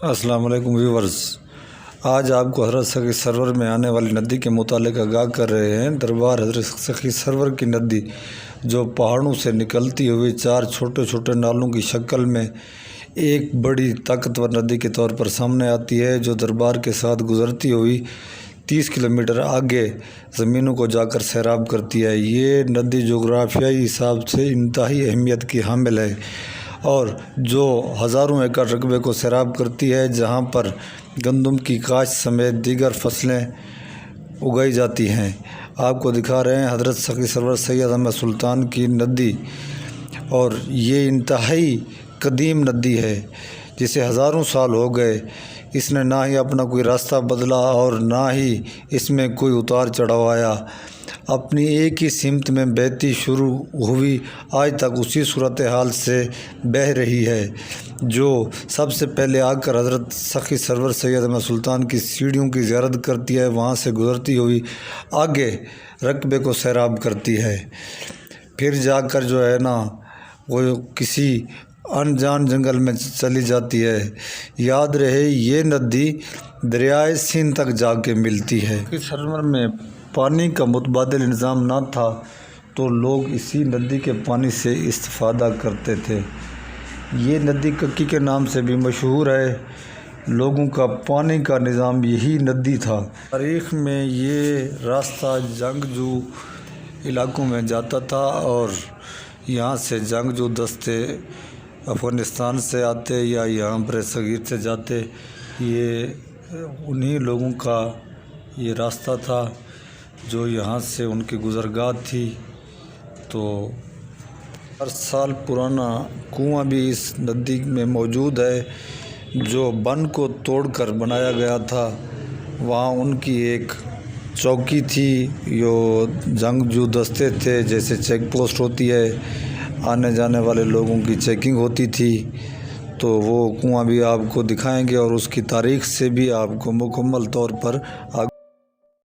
السلام علیکم ویورز، آج آپ کو حضرت سخی سرور میں آنے والی ندی کے متعلق آگاہ کر رہے ہیں۔ دربار حضرت سخی سرور کی ندی جو پہاڑوں سے نکلتی ہوئی 4 چھوٹے چھوٹے نالوں کی شکل میں ایک بڑی طاقتور ندی کے طور پر سامنے آتی ہے، جو دربار کے ساتھ گزرتی ہوئی 30 کلومیٹر آگے زمینوں کو جا کر سیراب کرتی ہے۔ یہ ندی جغرافیائی حساب سے انتہائی اہمیت کی حامل ہے اور جو ہزاروں ایکڑ رقبے کو سیراب کرتی ہے، جہاں پر گندم کی کاشت سمیت دیگر فصلیں اگائی جاتی ہیں۔ آپ کو دکھا رہے ہیں حضرت سخی سرور سید احمد سلطان کی ندی، اور یہ انتہائی قدیم ندی ہے جسے ہزاروں سال ہو گئے۔ اس نے نہ ہی اپنا کوئی راستہ بدلا اور نہ ہی اس میں کوئی اتار چڑھاؤ آیا، اپنی ایک ہی سمت میں بہتی شروع ہوئی، آج تک اسی صورتحال سے بہہ رہی ہے۔ جو سب سے پہلے آ کر حضرت سخی سرور سید احمد سلطان کی سیڑھیوں کی زیارت کرتی ہے، وہاں سے گزرتی ہوئی آگے رقبے کو سیراب کرتی ہے، پھر جا کر جو ہے نا وہ کسی انجان جنگل میں چلی جاتی ہے۔ یاد رہے یہ ندی دریائے سندھ تک جا کے ملتی ہے۔ سخی سرور میں پانی کا متبادل نظام نہ تھا تو لوگ اسی ندی کے پانی سے استفادہ کرتے تھے۔ یہ ندی ککی کے نام سے بھی مشہور ہے۔ لوگوں کا پانی کا نظام یہی ندی تھا۔ تاریخ میں یہ راستہ جنگجو علاقوں میں جاتا تھا اور یہاں سے جنگجو دستے افغانستان سے آتے یا یہاں بر صغیر سے جاتے، یہ انہی لوگوں کا یہ راستہ تھا جو یہاں سے ان کی گزرگاہ تھی۔ تو ہر سال پرانا کنواں بھی اس ندی میں موجود ہے جو بن کو توڑ کر بنایا گیا تھا۔ وہاں ان کی ایک چوکی تھی، جو جنگجو دستے تھے، جیسے چیک پوسٹ ہوتی ہے، آنے جانے والے لوگوں کی چیکنگ ہوتی تھی۔ تو وہ کنواں بھی آپ کو دکھائیں گے اور اس کی تاریخ سے بھی آپ کو مکمل طور پر